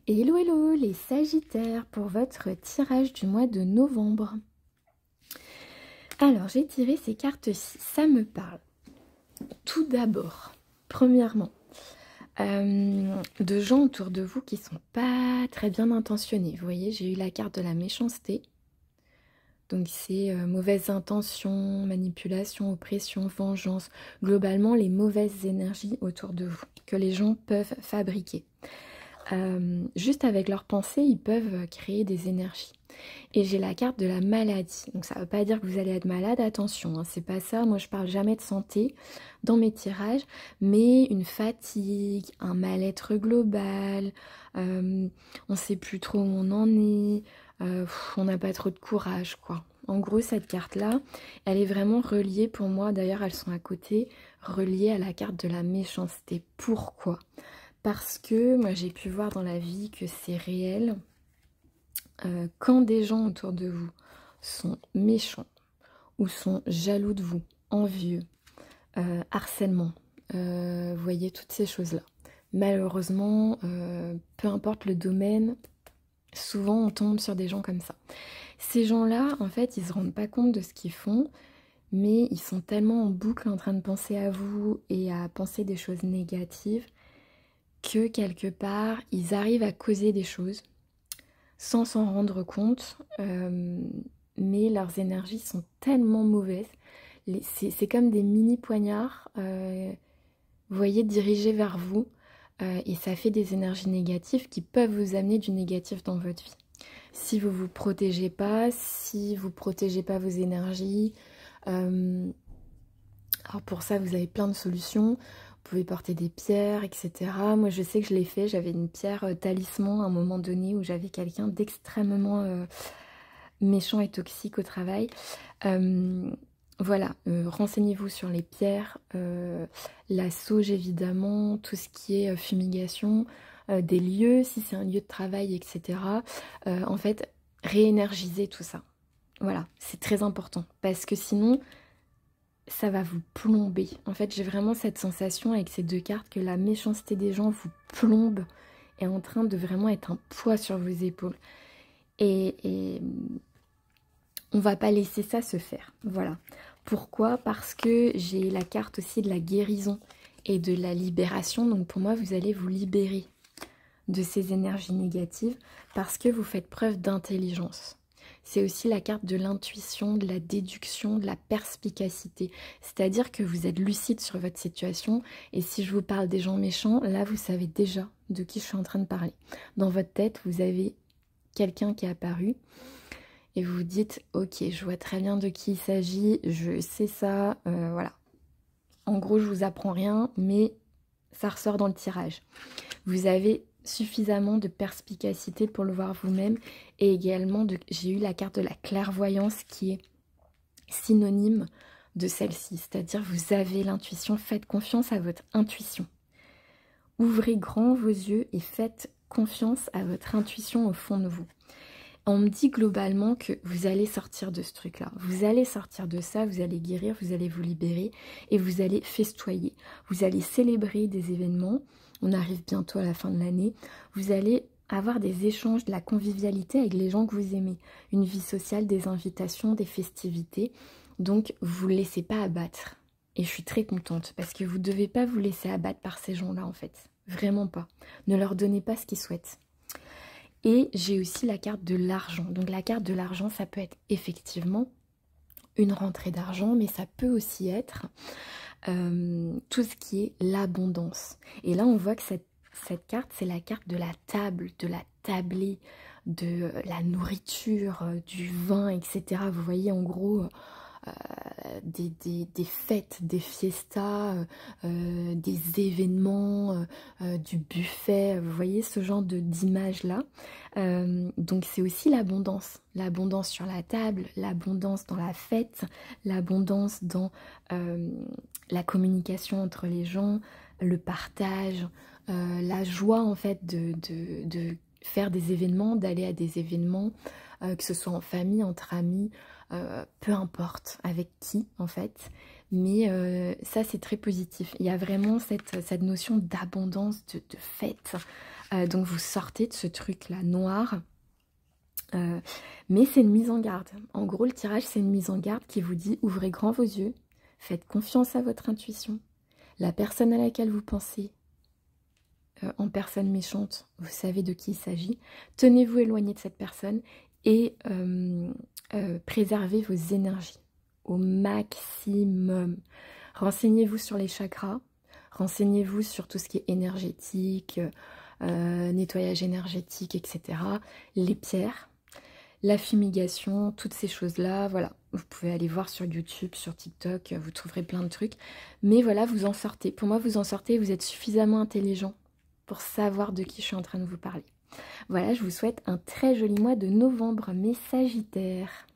Et hello hello les Sagittaires pour votre tirage du mois de novembre. Alors j'ai tiré ces cartes-ci, ça me parle. Tout d'abord, premièrement, de gens autour de vous qui sont pas très bien intentionnés. Vous voyez, j'ai eu la carte de la méchanceté. Donc c'est mauvaises intentions, manipulation, oppression, vengeance. Globalement, les mauvaises énergies autour de vous que les gens peuvent fabriquer. Juste avec leurs pensées, ils peuvent créer des énergies. Et j'ai la carte de la maladie. Donc ça ne veut pas dire que vous allez être malade, attention, hein, c'est pas ça. Moi je parle jamais de santé dans mes tirages, mais une fatigue, un mal-être global, on ne sait plus trop où on en est, on n'a pas trop de courage, quoi. En gros, cette carte-là, elle est vraiment reliée pour moi, d'ailleurs elles sont à côté, reliées à la carte de la méchanceté. Pourquoi ? Parce que moi j'ai pu voir dans la vie que c'est réel. Quand des gens autour de vous sont méchants ou sont jaloux de vous, envieux, harcèlement, vous voyez toutes ces choses-là. Malheureusement, peu importe le domaine, souvent on tombe sur des gens comme ça. Ces gens-là, en fait, ils se rendent pas compte de ce qu'ils font, mais ils sont tellement en boucle en train de penser à vous et à penser des choses négatives que quelque part, ils arrivent à causer des choses sans s'en rendre compte, mais leurs énergies sont tellement mauvaises. C'est comme des mini poignards, vous voyez, dirigés vers vous, et ça fait des énergies négatives qui peuvent vous amener du négatif dans votre vie. Si vous vous protégez pas, si vous protégez pas vos énergies, alors pour ça vous avez plein de solutions. Vous pouvez porter des pierres, etc. Moi, je sais que je l'ai fait. J'avais une pierre talisman à un moment donné où j'avais quelqu'un d'extrêmement méchant et toxique au travail. Voilà, renseignez-vous sur les pierres, la sauge évidemment, tout ce qui est fumigation, des lieux, si c'est un lieu de travail, etc. En fait, réénergisez tout ça. Voilà, c'est très important parce que sinon ça va vous plomber. En fait, j'ai vraiment cette sensation avec ces deux cartes que la méchanceté des gens vous plombe, est en train de vraiment être un poids sur vos épaules. Et on va pas laisser ça se faire. Voilà. Pourquoi? Parce que j'ai la carte aussi de la guérison et de la libération. Donc pour moi, vous allez vous libérer de ces énergies négatives parce que vous faites preuve d'intelligence. C'est aussi la carte de l'intuition, de la déduction, de la perspicacité. C'est-à-dire que vous êtes lucide sur votre situation. Et si je vous parle des gens méchants, là, vous savez déjà de qui je suis en train de parler. Dans votre tête, vous avez quelqu'un qui est apparu. Et vous vous dites, ok, je vois très bien de qui il s'agit. Je sais ça, voilà. En gros, je vous apprends rien, mais ça ressort dans le tirage. Vous avez suffisamment de perspicacité pour le voir vous-même et également j'ai eu la carte de la clairvoyance qui est synonyme de celle-ci, c'est-à-dire vous avez l'intuition, faites confiance à votre intuition. Ouvrez grand vos yeux et faites confiance à votre intuition au fond de vous. On me dit globalement que vous allez sortir de ce truc-là. Vous allez sortir de ça, vous allez guérir, vous allez vous libérer et vous allez festoyer. Vous allez célébrer des événements. On arrive bientôt à la fin de l'année. Vous allez avoir des échanges, de la convivialité avec les gens que vous aimez. Une vie sociale, des invitations, des festivités. Donc, vous ne laissez pas abattre. Et je suis très contente parce que vous ne devez pas vous laisser abattre par ces gens-là en fait. Vraiment pas. Ne leur donnez pas ce qu'ils souhaitent. Et j'ai aussi la carte de l'argent. Donc la carte de l'argent, ça peut être effectivement une rentrée d'argent, mais ça peut aussi être tout ce qui est l'abondance. Et là, on voit que cette carte, c'est la carte de la table, de la tablée, de la nourriture, du vin, etc. Vous voyez, en gros, des fêtes, des fiestas, des événements, du buffet, vous voyez ce genre d'image là. Donc c'est aussi l'abondance sur la table, l'abondance dans la fête, l'abondance dans la communication entre les gens, le partage, la joie en fait de faire des événements, d'aller à des événements, que ce soit en famille, entre amis, peu importe avec qui en fait, mais ça c'est très positif. Il y a vraiment cette notion d'abondance, de fête, Donc vous sortez de ce truc-là noir. Mais c'est une mise en garde. En gros, le tirage, c'est une mise en garde qui vous dit ouvrez grand vos yeux, faites confiance à votre intuition. La personne à laquelle vous pensez en personne méchante, vous savez de qui il s'agit. Tenez-vous éloigné de cette personne et préservez vos énergies au maximum. Renseignez-vous sur les chakras, renseignez-vous sur tout ce qui est énergétique, nettoyage énergétique, etc. Les pierres. La fumigation, toutes ces choses-là, voilà. Vous pouvez aller voir sur YouTube, sur TikTok, vous trouverez plein de trucs. Mais voilà, vous en sortez. Pour moi, vous en sortez, vous êtes suffisamment intelligent pour savoir de qui je suis en train de vous parler. Voilà, je vous souhaite un très joli mois de novembre, mes Sagittaires.